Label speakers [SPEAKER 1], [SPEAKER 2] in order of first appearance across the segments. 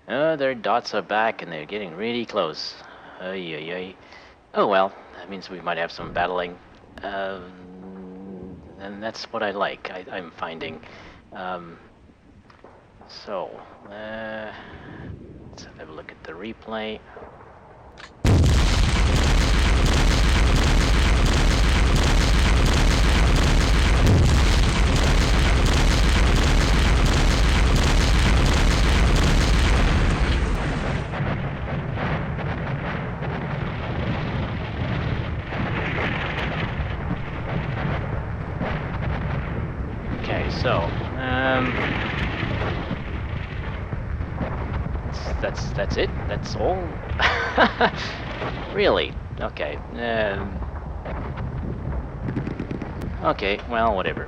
[SPEAKER 1] Their dots are back and they're getting really close. Ay, ay, ay. Oh well, that means we might have some battling. And that's what I like, I'm finding. Um, so, let's have a look at the replay. Okay, so that's it. That's all. Really? Okay. Okay. Well, whatever.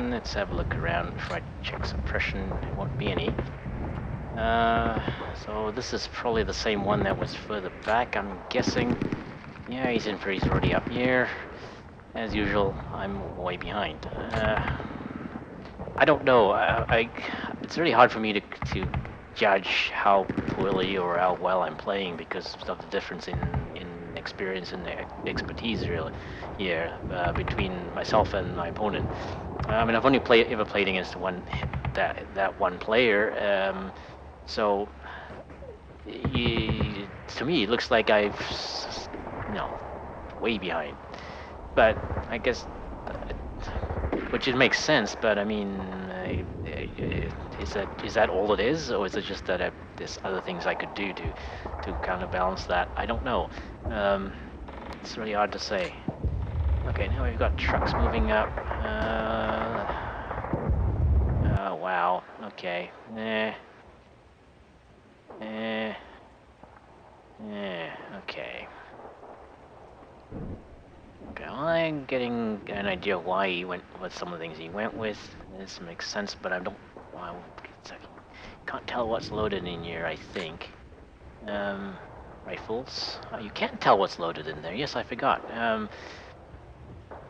[SPEAKER 1] Let's have a look around. Try to check suppression. There won't be any. So this is probably the same one that was further back, I'm guessing. Yeah, he's already up here. As usual, I'm way behind. I don't know. It's really hard for me to judge how poorly or how well I'm playing because of the difference in experience and expertise really here between myself and my opponent. I mean, I've only ever played against that one player, so to me it looks like I've way behind. But I guess, which it makes sense. But I mean, is that all it is, or is it just that there's other things I could do to counterbalance that? I don't know. It's really hard to say. Okay, now we've got trucks moving up. Oh wow. Okay. Okay. Okay, well, I'm getting an idea of why he went with some of the things he went with. This makes sense, but I don't. Well, can't tell what's loaded in here. I think. Rifles. Oh, you can't tell what's loaded in there. Yes, I forgot.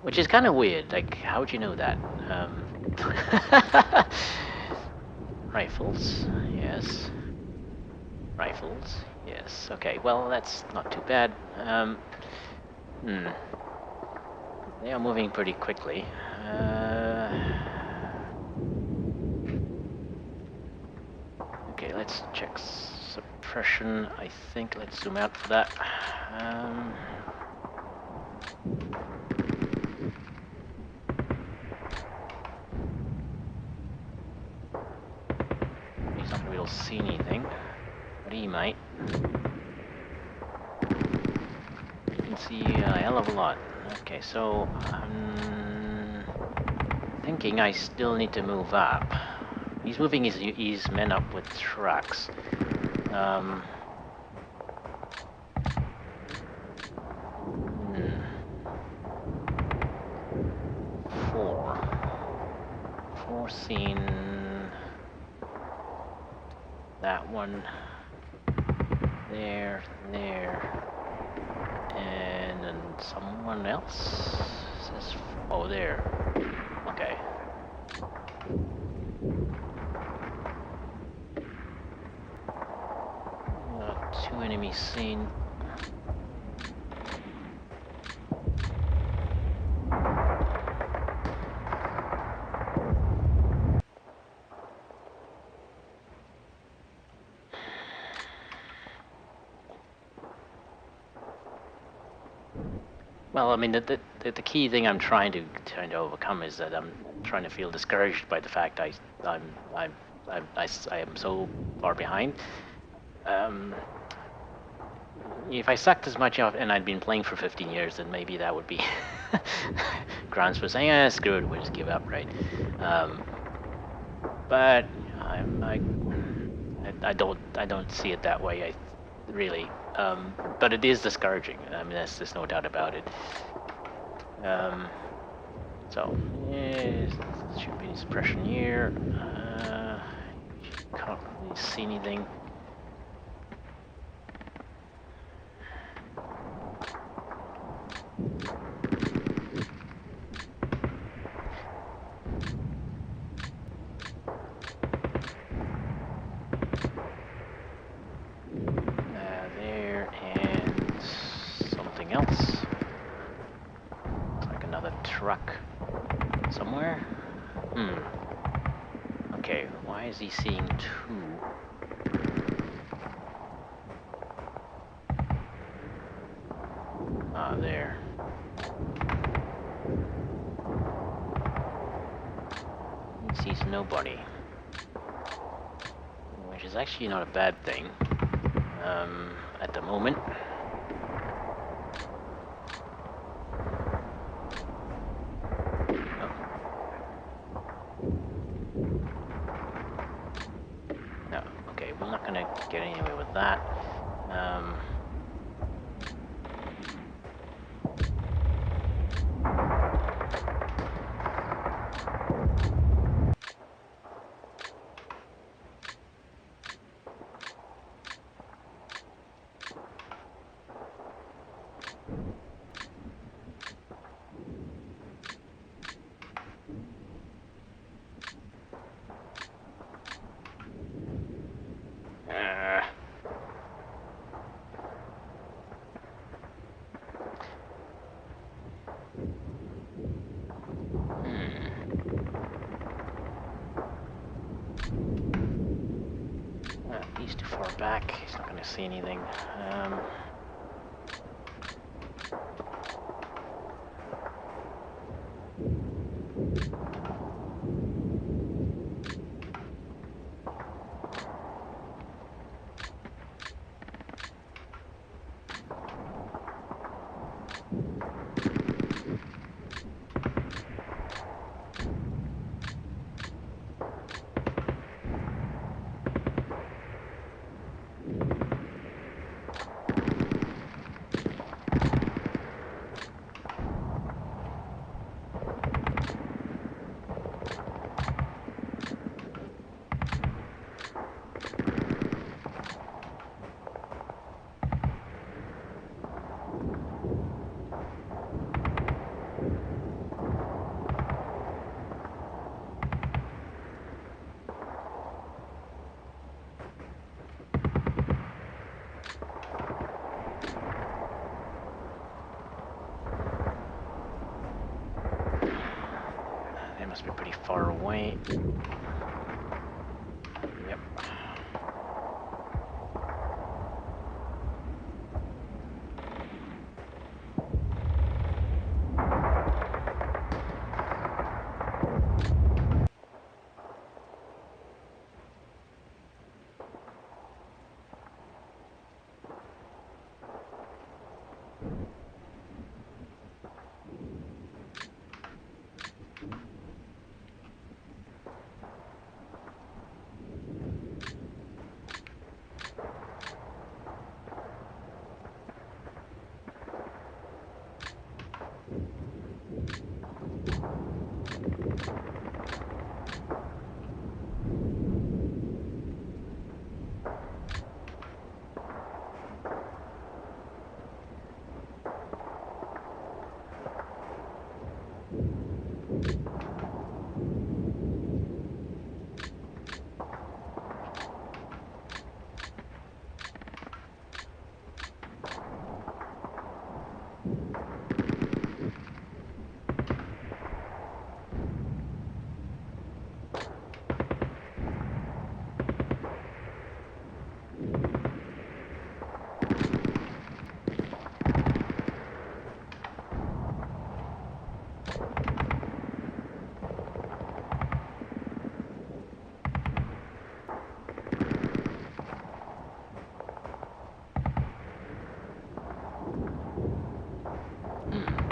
[SPEAKER 1] Which is kind of weird. Like, how would you know that? Rifles. Yes. Rifles. Yes. Okay. Well, that's not too bad. They are moving pretty quickly. Okay, let's check suppression. I think let's zoom out for that. He's not really see anything, but he might. You can see a hell of a lot. Okay, so I'm thinking I still need to move up. He's moving his men up with trucks. Four seen that one. There, and then someone else says, oh, there. Okay. Two enemies seen. Well, I mean, the key thing I'm trying to overcome is that I'm trying to feel discouraged by the fact I am so far behind. If I sucked as much off and I'd been playing for 15 years, then maybe that would be grounds for saying, screw it, we'll just give up, right? But I don't see it that way. Really, but it is discouraging. I mean, there's no doubt about it. So, yeah, should be suppression here. Can't really see anything. somewhere? Hmm. Okay, why is he seeing two? Ah, there. He sees nobody. Which is actually not a bad thing. At the moment. Oh. No, okay, we're not gonna get anywhere with that. Um, uh, hmm. He's too far back. He's not gonna see anything. They must be pretty far away. Yep.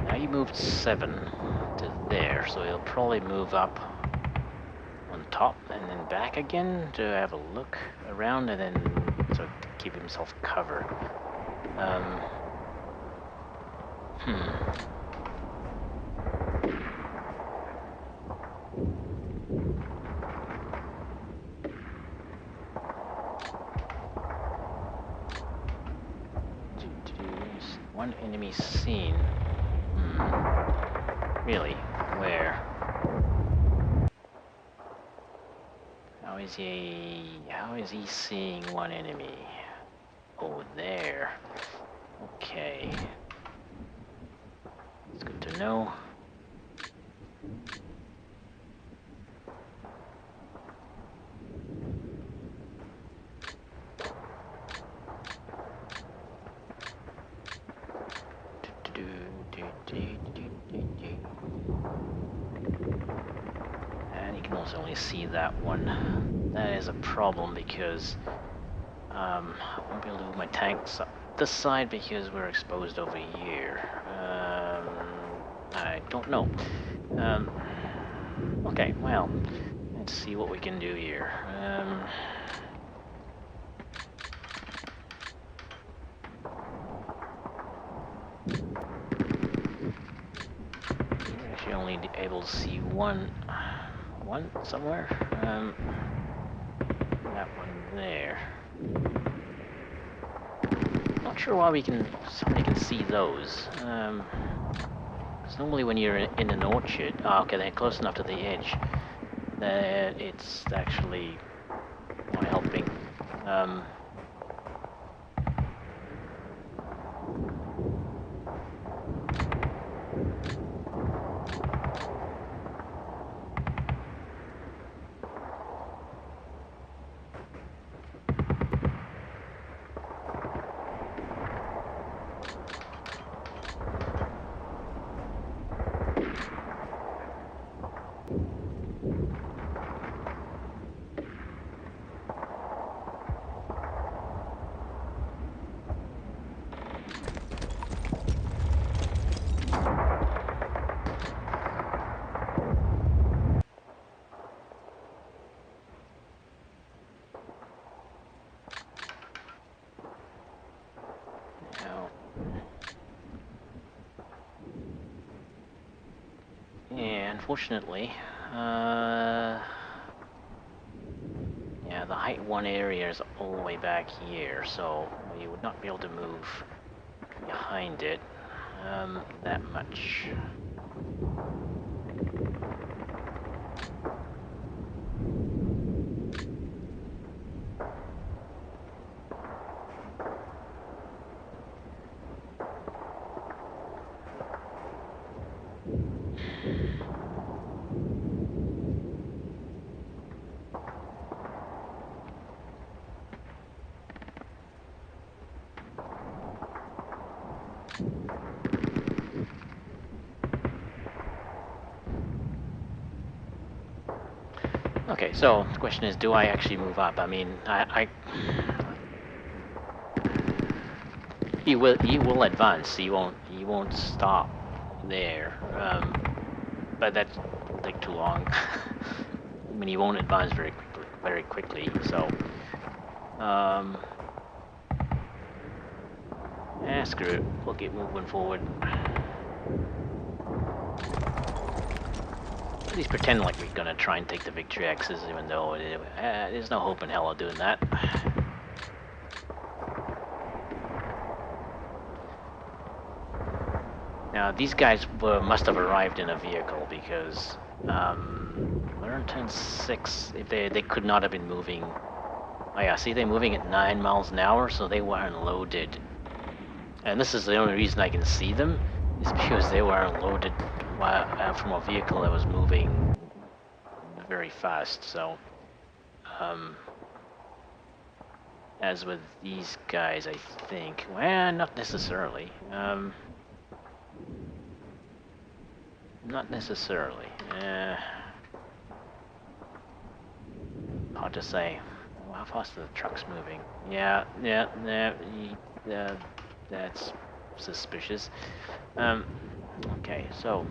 [SPEAKER 1] Now he moved 7 to there, so he'll probably move up on top and then back again to have a look around and then sort of give himself cover. Um, hmm. One enemy seen. Hmm. Really? Where? How is he seeing one enemy? Oh, there. Okay. It's good to know. can also only see that one. That is a problem because I won't be able to move my tanks up this side because we're exposed over here. I don't know. Okay, well, let's see what we can do here. You're actually only able to see one somewhere. That one there. Not sure why somebody can see those. 'Cause normally when you're in an orchard, okay, they're close enough to the edge that it's actually not helping. Yeah, unfortunately, yeah, the height 1 area is all the way back here, so you would not be able to move behind it that much. Okay, so the question is, do I actually move up? I mean, he will advance. He won't stop there. But that will take too long. I mean, he won't advance very quickly. So, screw it. We'll get moving forward. At least pretend like we're gonna try and take the victory X's, even though there's no hope in hell of doing that. Now, these guys must have arrived in a vehicle because Learn Turn 6, if they could not have been moving. Oh yeah, see, they're moving at 9 miles an hour, so they weren't loaded. And this is the only reason I can see them, is because they were loaded from a vehicle that was moving very fast. So, as with these guys, I think, well, not necessarily. Not necessarily. Hard to say. Well, how fast are the trucks moving? Yeah, that's suspicious. Okay, so,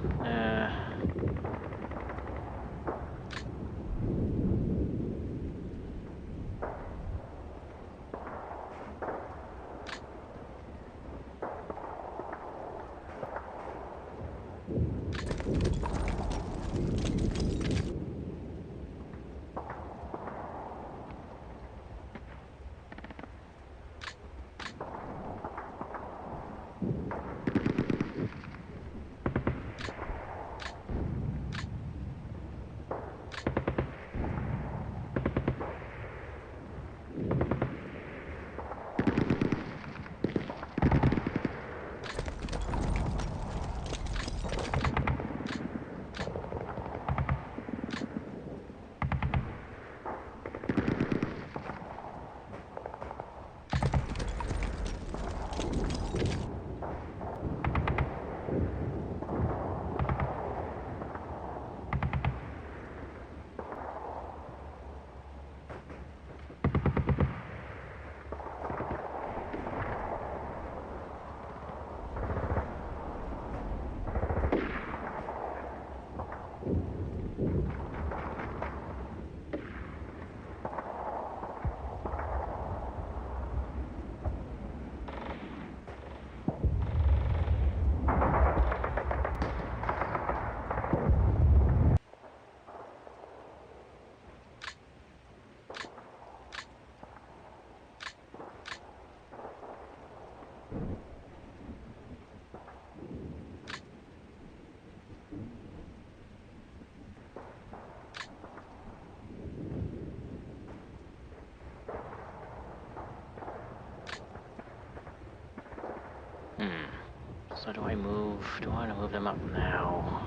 [SPEAKER 1] do I move? Do I want to move them up now?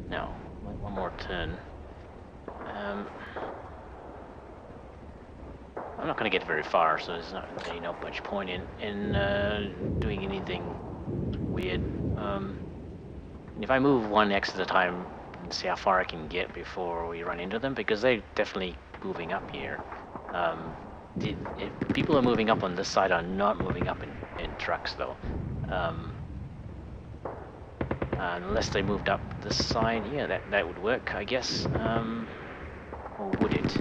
[SPEAKER 1] No, wait one more turn. I'm not going to get very far, so there's not really much point in doing anything weird. If I move one X at a time and see how far I can get before we run into them, because they're definitely moving up here. If people are moving up on this side are not moving up in trucks, though. Unless they moved up this side, yeah, that would work, I guess. Or would it?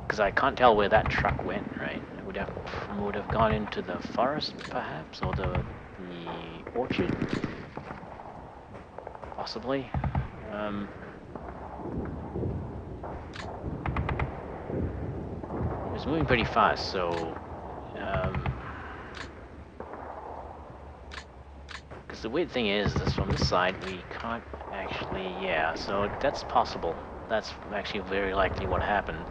[SPEAKER 1] Because I can't tell where that truck went, right? It would have gone into the forest, perhaps, or the orchard, possibly. It was moving pretty fast, so because the weird thing is, from this side we can't actually, yeah. So that's possible. That's actually very likely what happened.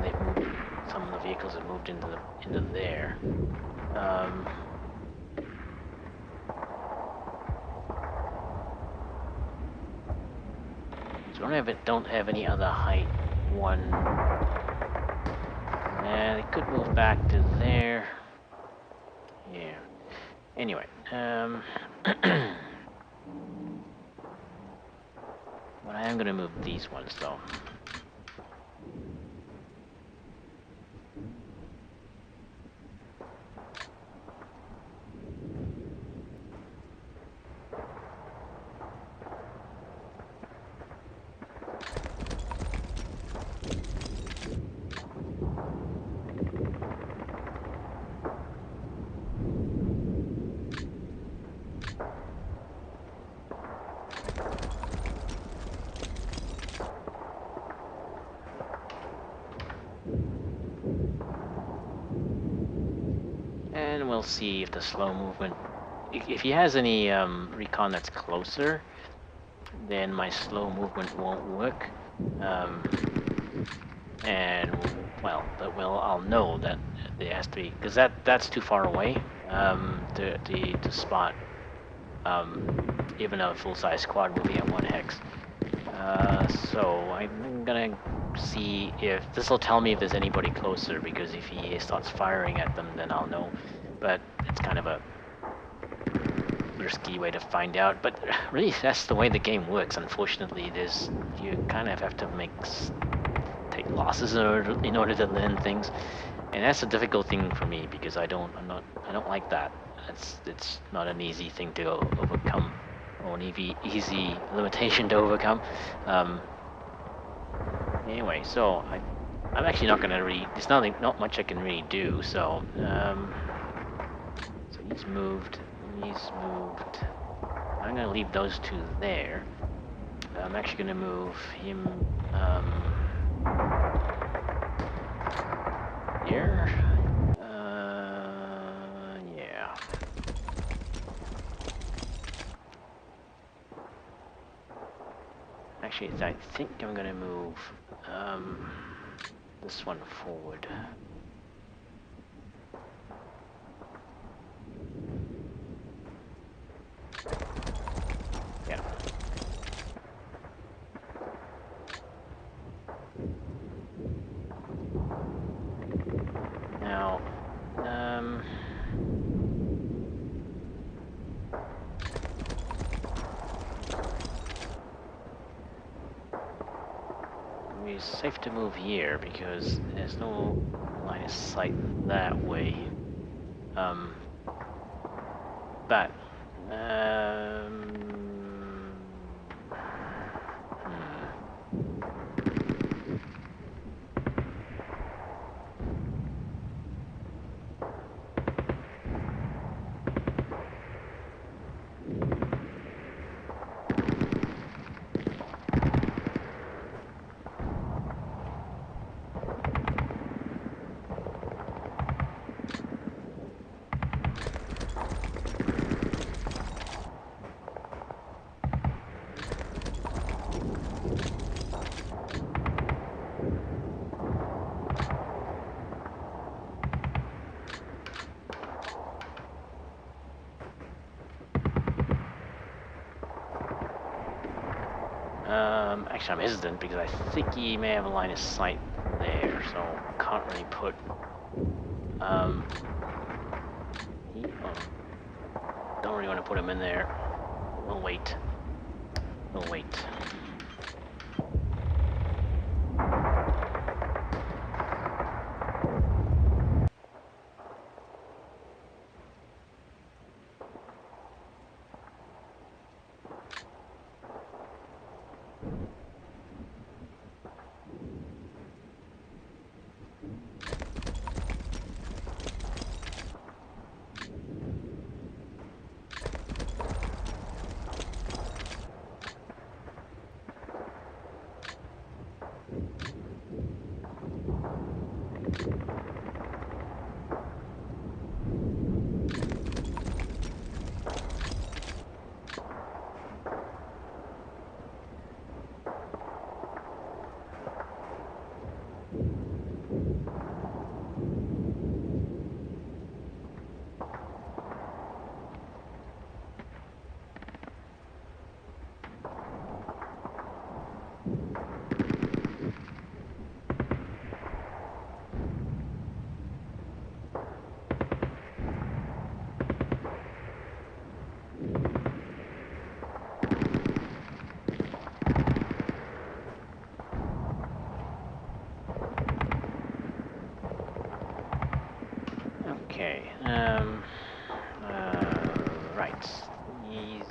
[SPEAKER 1] They've moved, some of the vehicles have moved into there. So don't have any other height one. They could move back to there. Yeah. Anyway, but I am gonna move these ones though. And we'll see if the slow movement, if he has any recon that's closer, then my slow movement won't work. And well, I'll know that it has to be, because that's too far away to spot even a full-size squad moving at 1 hex. So I'm gonna see if this will tell me if there's anybody closer, because if he starts firing at them, then I'll know. But it's kind of a risky way to find out. But really, that's the way the game works. Unfortunately, you kind of have to take losses in order to learn things, and that's a difficult thing for me, because I don't like that. It's not an easy thing to overcome, or an easy limitation to overcome. Anyway, so I'm actually not gonna read. There's not much I can really do. So so he's moved. I'm gonna leave those two there. I'm actually gonna move him here. Yeah. Actually, I think I'm gonna move this one forward. Yeah. Now, it's safe to move here because there's no line of sight that way. But Actually, I'm hesitant because I think he may have a line of sight there, so can't really put. Well, don't really want to put him in there. We'll wait. We'll wait. Okay. Right. He's.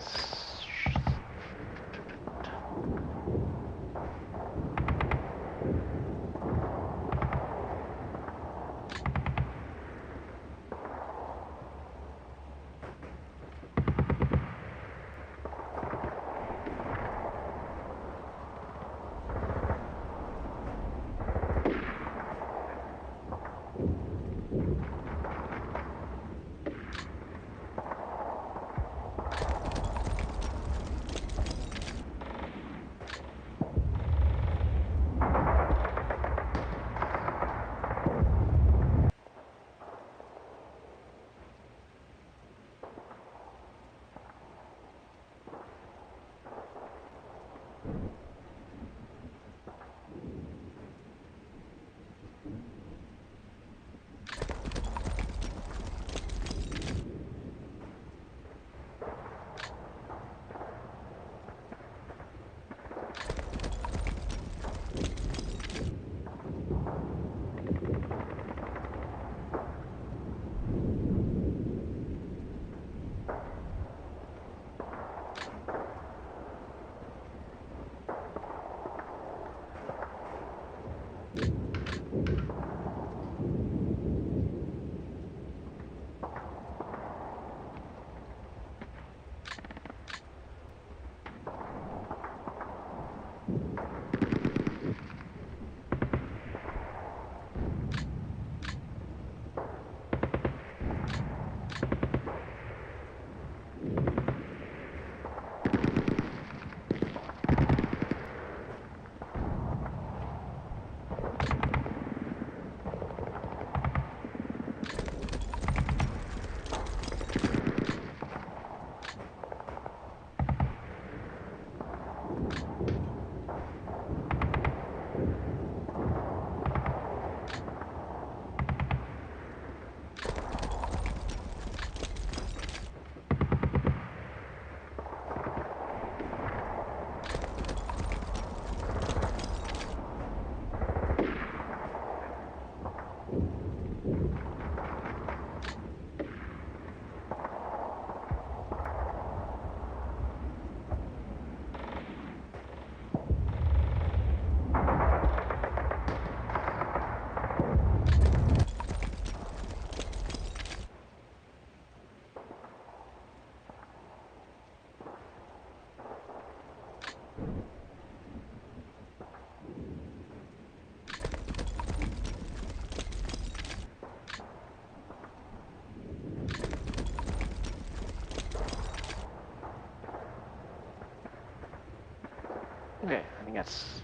[SPEAKER 1] Okay, I think that's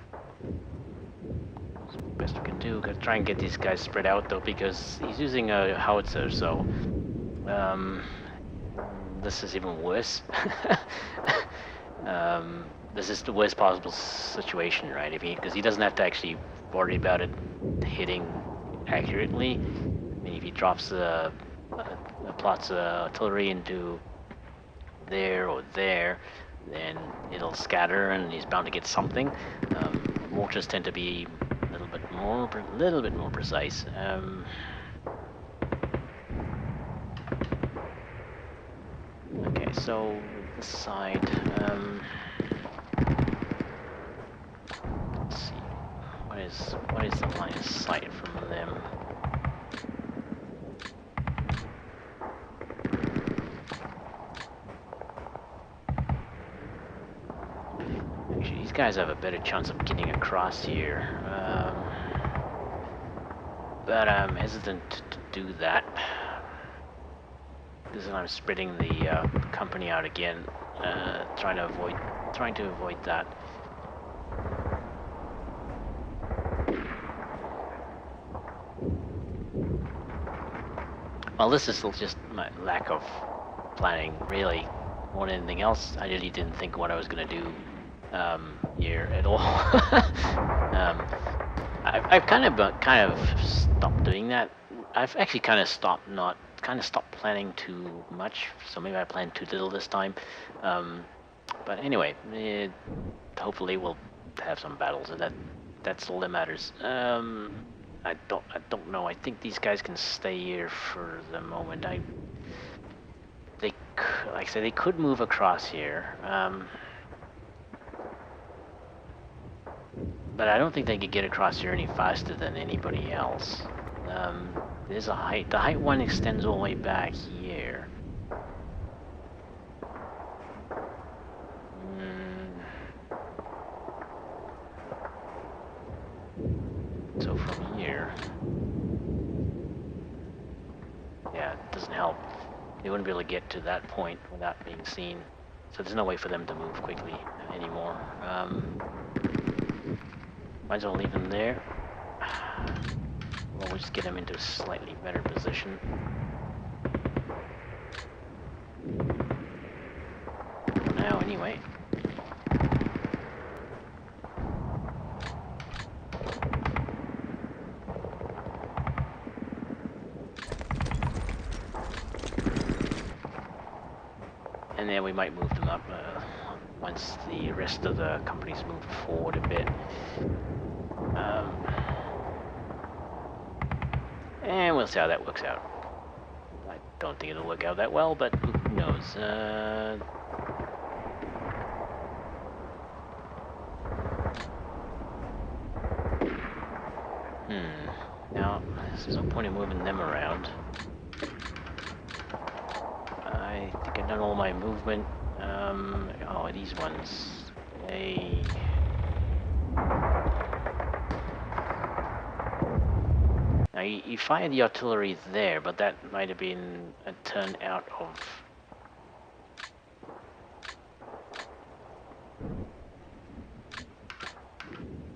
[SPEAKER 1] best we can do. Gotta try and get these guys spread out though, because he's using a howitzer, so this is even worse. this is the worst possible situation, right? Because he doesn't have to actually worry about it hitting accurately. I mean, if he drops plots artillery into there or there, then it'll scatter and he's bound to get something. Mortars tend to be a little bit more precise. Okay, so this side. Let's see. What is the line of sight from them? Actually, these guys have a better chance of getting across here. But I'm hesitant to do that. Because then I'm spreading the company out again, trying to avoid that. Well, this is just my lack of planning, really, more than anything else. I really didn't think what I was going to do here at all. I've kind of stopped doing that. I've actually kind of stopped planning too much. So maybe I planned too little this time. But anyway, hopefully we'll have some battles, and that's all that matters. I don't know. I think these guys can stay here for the moment. Like I said, they could move across here. But I don't think they could get across here any faster than anybody else. There's a height. The height one extends all the way back here. So from here, yeah, it doesn't help. They wouldn't be able to get to that point without being seen. So there's no way for them to move quickly anymore. Might as well leave them there. Well, we'll just get them into a slightly better position. For now, anyway. And then we might move them up once the rest of the companies move forward a bit. And we'll see how that works out. I don't think it'll work out that well, but who knows? Now, there's no point in moving them around. I think I've done all my movement. Oh, these ones. They... Now, you fired the artillery there, but that might have been a turn out of...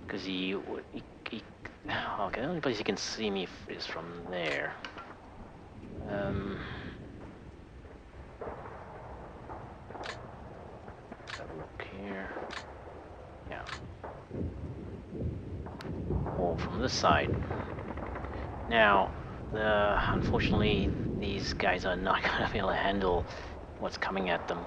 [SPEAKER 1] Because he... Okay, the only place he can see me is from there. Have a look here. Yeah. Or from this side. Now, unfortunately, these guys are not going to be able to handle what's coming at them.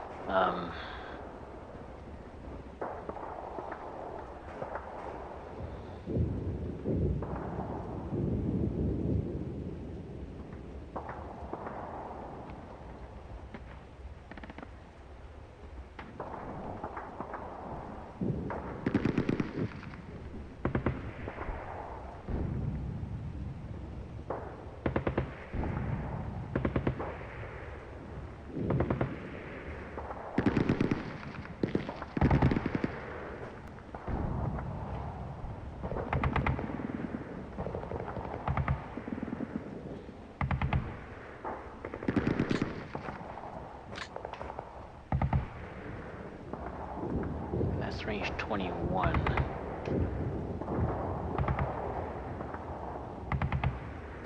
[SPEAKER 1] That's range 21.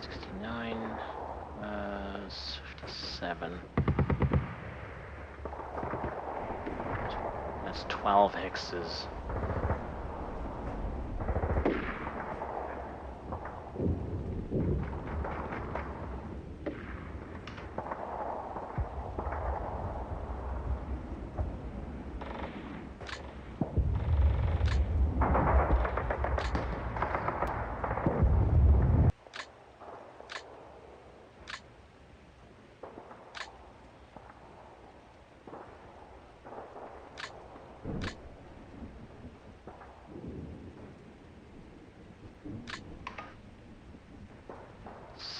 [SPEAKER 1] 69. 57. That's 12 hexes.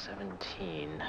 [SPEAKER 1] $17.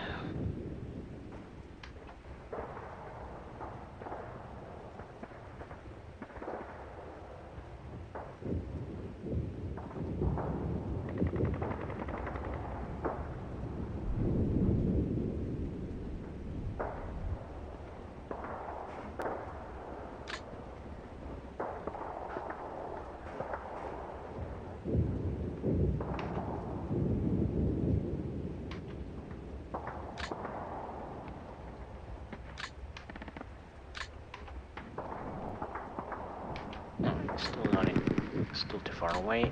[SPEAKER 1] Still not in, still too far away.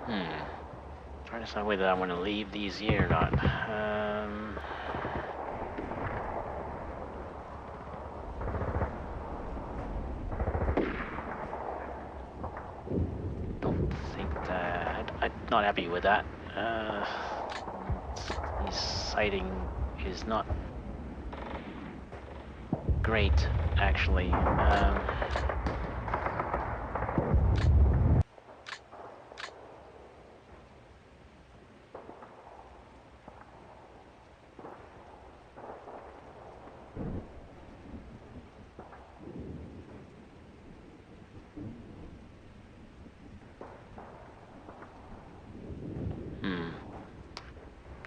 [SPEAKER 1] Hmm. Trying to decide whether I want to leave these here or not. Don't think that I'm not happy with that. His sighting is not great, actually.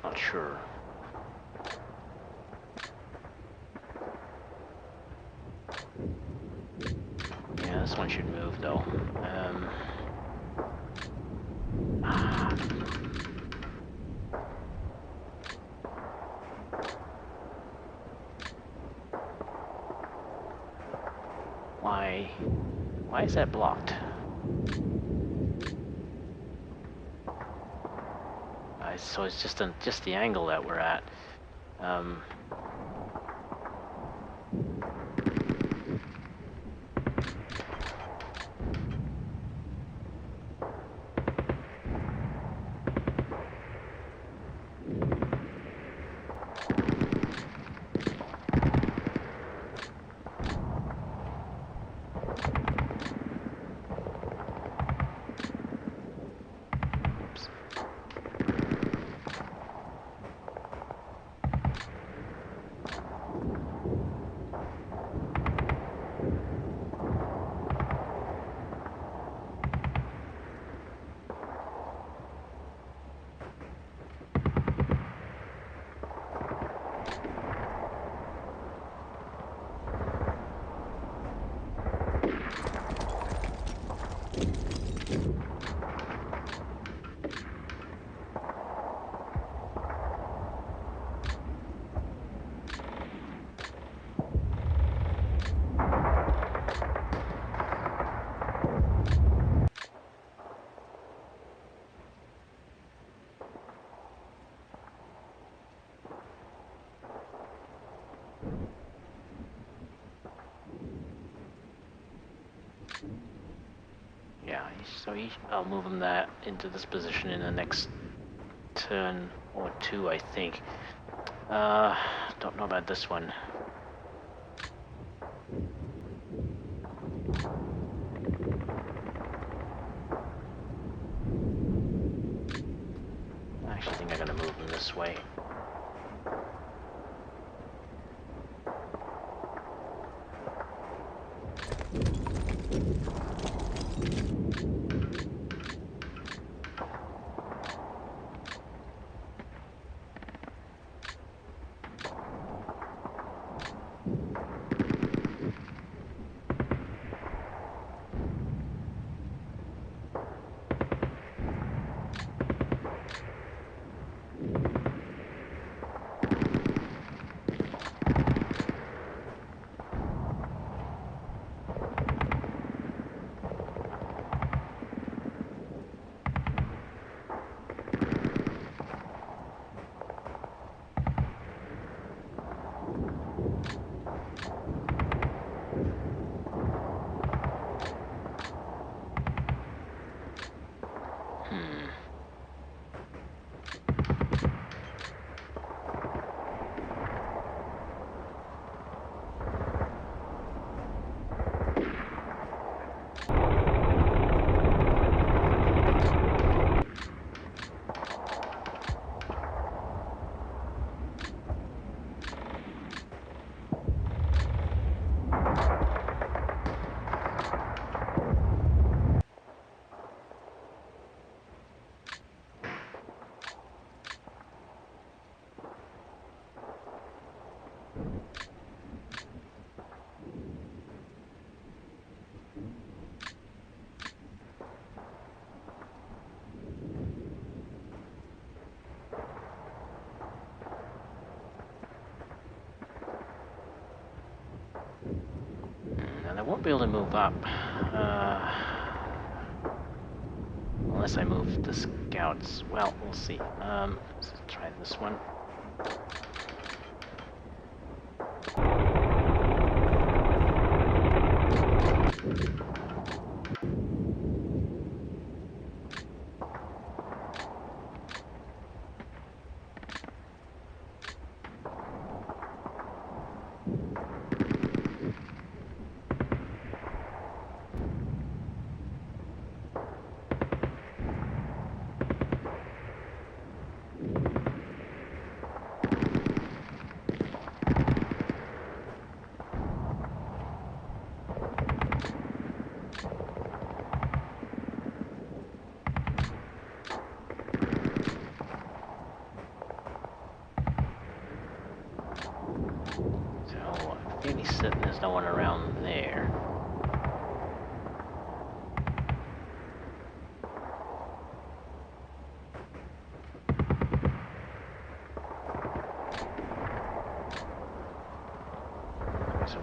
[SPEAKER 1] Not sure. Yeah, this one should move though. Why is that blocked? So it's just the angle that we're at. Um, oops. Yeah, I'll move him that into this position in the next turn or two, I think. Don't know about this one. I actually think I'm gonna move him this way. And I won't be able to move up. Unless I move the scouts. Well, we'll see. Let's try this one. Fairly certain there's no one around there. So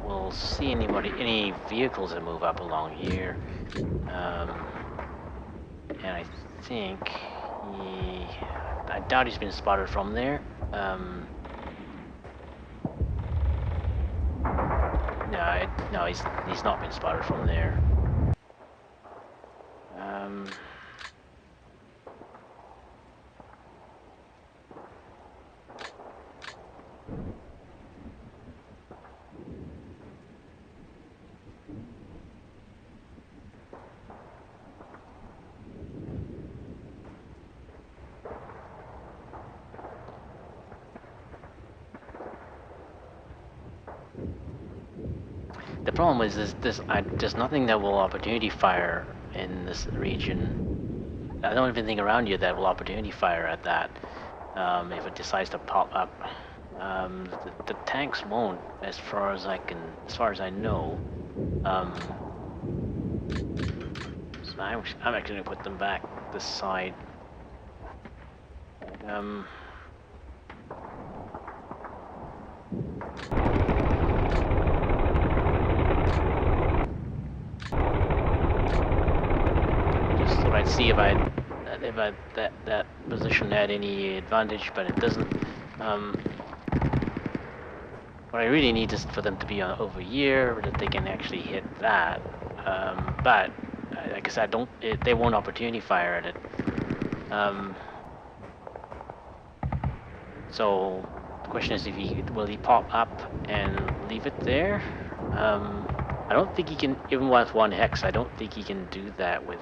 [SPEAKER 1] we'll see any vehicles that move up along here. And I think I doubt he's been spotted from there. No, he's not been spotted from there. The problem is there's nothing that will opportunity fire in this region. I don't even think around you that will opportunity fire at that if it decides to pop up. The tanks won't, as far as I know. So I'm actually gonna put them back this side. I'd see if that position had any advantage, but it doesn't. What I really need is for them to be on over here, that they can actually hit that. But like I said, they won't opportunity fire at it. So the question is, will he pop up and leave it there? I don't think he can, even with one hex. I don't think he can do that with.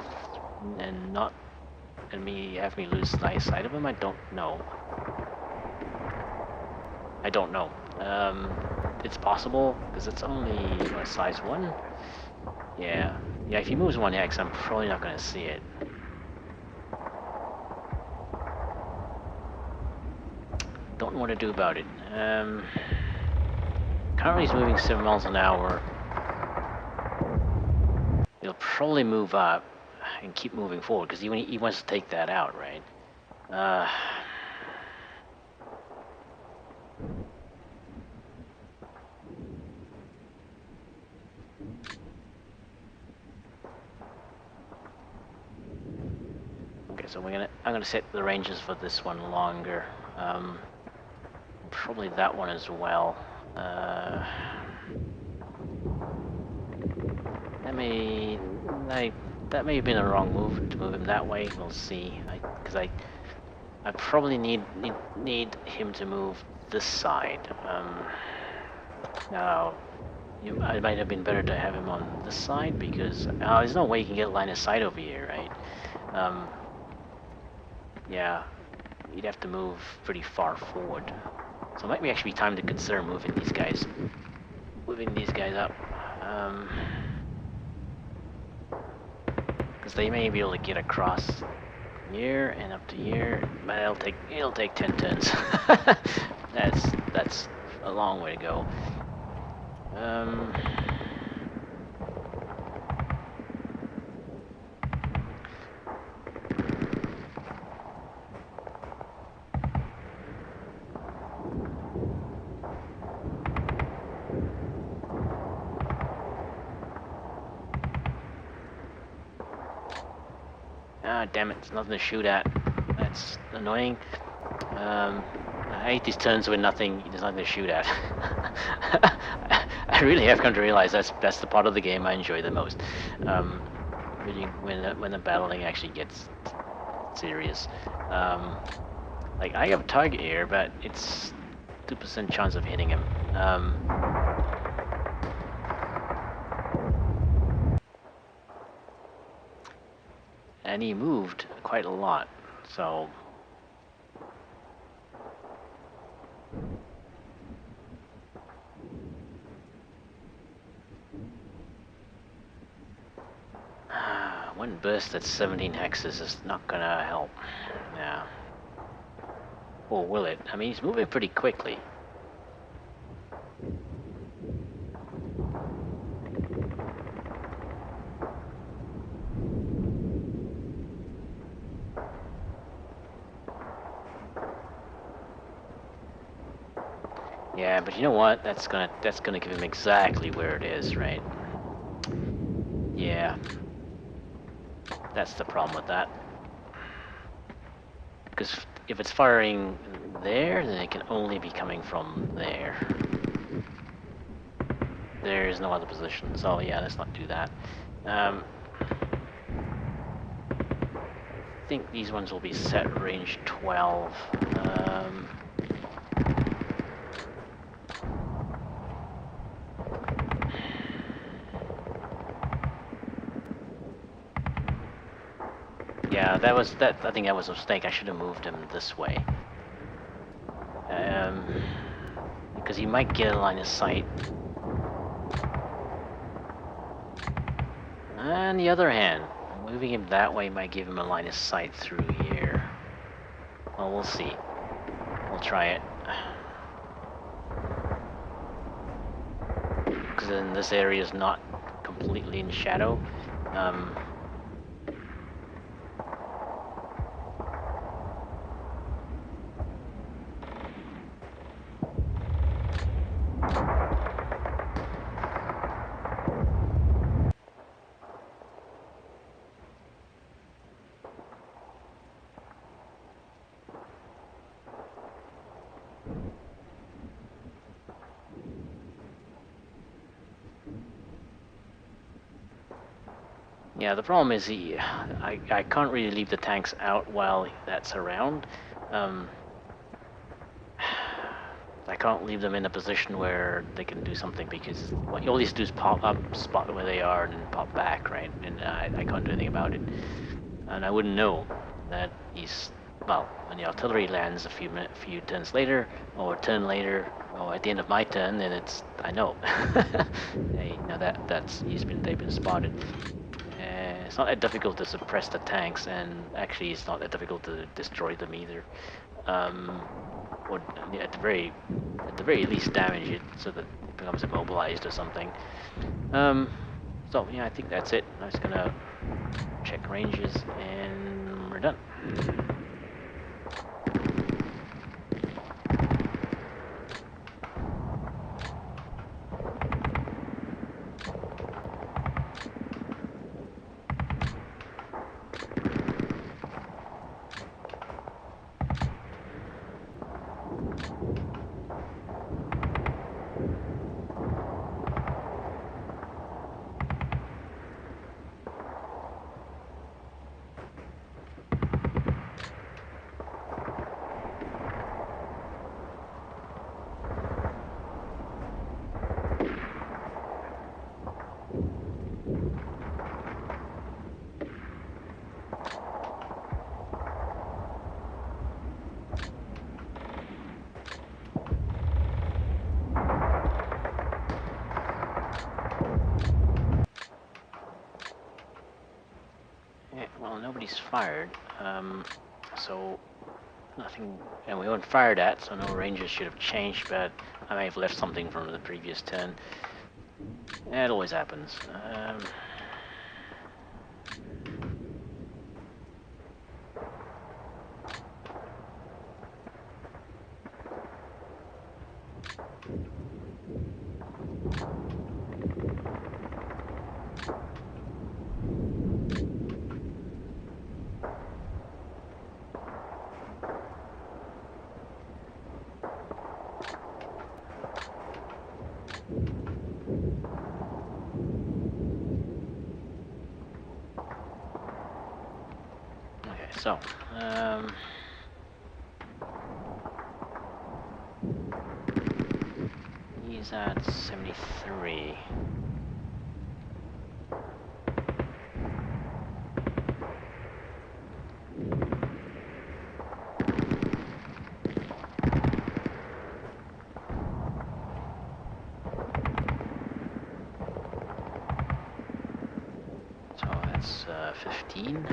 [SPEAKER 1] And have me lose sight of him. I don't know. It's possible because it's only what, size 1. Yeah. If he moves 1 hex, I'm probably not going to see it. Don't know what to do about it. Currently he's moving 7 miles an hour. He'll probably move up and keep moving forward because he wants to take that out, right? Okay, so I'm gonna set the ranges for this one longer. Probably that one as well. That may have been a wrong move to move him that way. We'll see. Because I probably need him to move this side. Now, it might have been better to have him on this side because there's no way you can get line of sight over here, right? Yeah, you'd have to move pretty far forward. So it might be actually time to consider moving these guys up. Because they may be able to get across here and up to here, but it'll take 10 turns. That's a long way to go. Damn it, there's nothing to shoot at. That's annoying. I hate these turns with there's nothing to shoot at. I really have come to realize that's the part of the game I enjoy the most. When the battling actually gets serious. Like, I have a target here, but it's 2% chance of hitting him. And he moved quite a lot, so... One burst at 17 hexes is not gonna help. Yeah. Or will it? I mean, he's moving pretty quickly. Yeah, but you know what? That's gonna give him exactly where it is, right? Yeah. That's the problem with that. Because if it's firing there, then it can only be coming from there. There is no other position. So yeah, let's not do that. I think these ones will be set range 12. Yeah, that. I think that was a mistake. I should have moved him this way. Because he might get a line of sight. On the other hand, moving him that way might give him a line of sight through here. Well, we'll see. We'll try it. Because then this area is not completely in shadow. Yeah, the problem is I can't really leave the tanks out while that's around. I can't leave them in a position where they can do something because what you always do is pop up, spot where they are, and then pop back, right? And I can't do anything about it. And I wouldn't know that he's, well, when the artillery lands a few turns later, or a turn later, or at the end of my turn, then I know. Hey, now they've been spotted. It's not that difficult to suppress the tanks, and actually it's not that difficult to destroy them either. Or at the very least damage it so that it becomes immobilized or something. So yeah, I think that's it. I'm just gonna check ranges and we're done. Yeah, well, nobody's fired, so nothing, and we weren't fired at, so no ranges should have changed, but I may have left something from the previous turn. It always happens. Okay, so, he's at 73. So that's 15.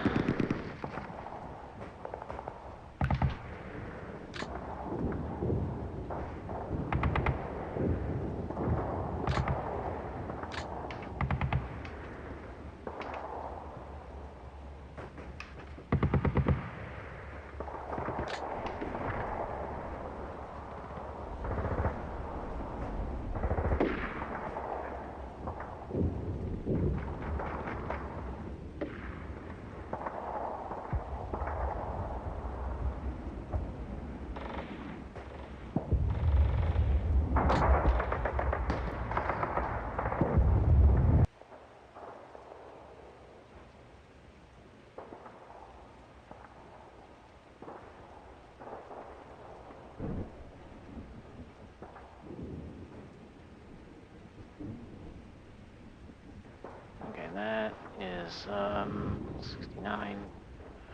[SPEAKER 1] 69.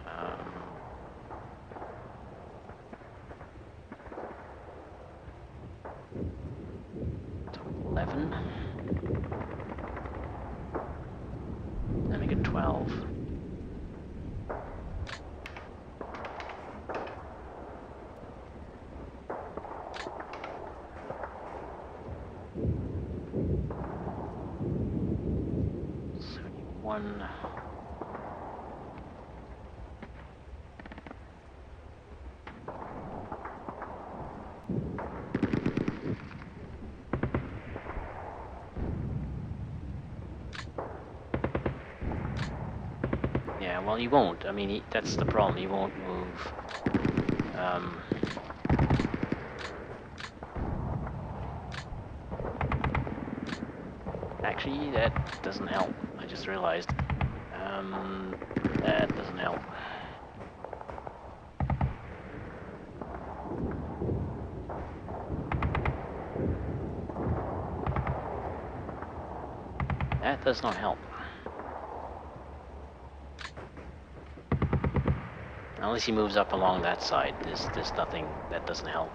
[SPEAKER 1] Um, 11. Let me get 12. One. Yeah, well, he won't. I mean, that's the problem. He won't move. Actually, that doesn't help. I just realized. That doesn't help. That does not help. Unless he moves up along that side, there's nothing that doesn't help.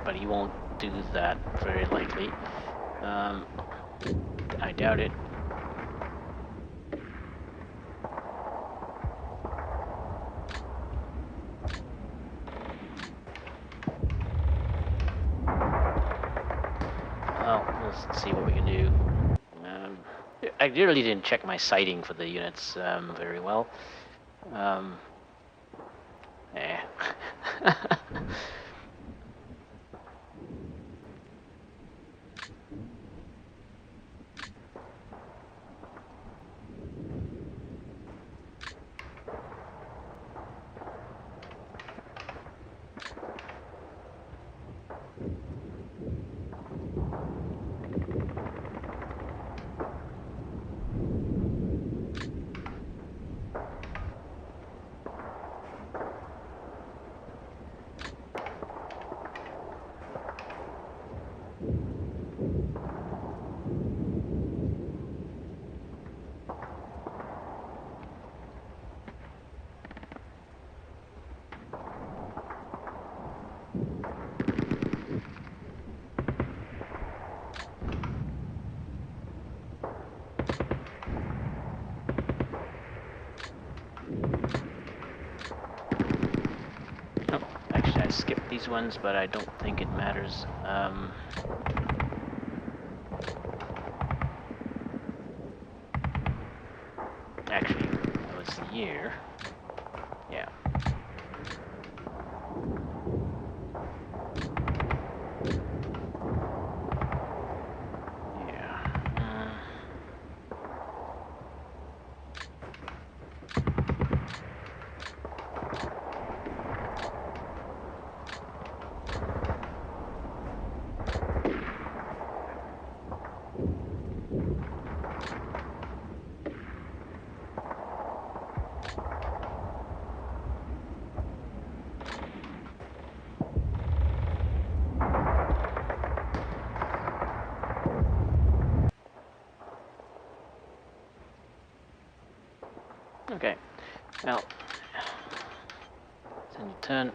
[SPEAKER 1] But he won't do that very likely. I doubt it. Well, let's see what we can do. I really didn't check my sighting for the units very well. Eh. Oh, actually, I skipped these ones, but I don't think it matters. Actually, that was the year. Yeah. Yeah. Okay. Well, it's in your turn.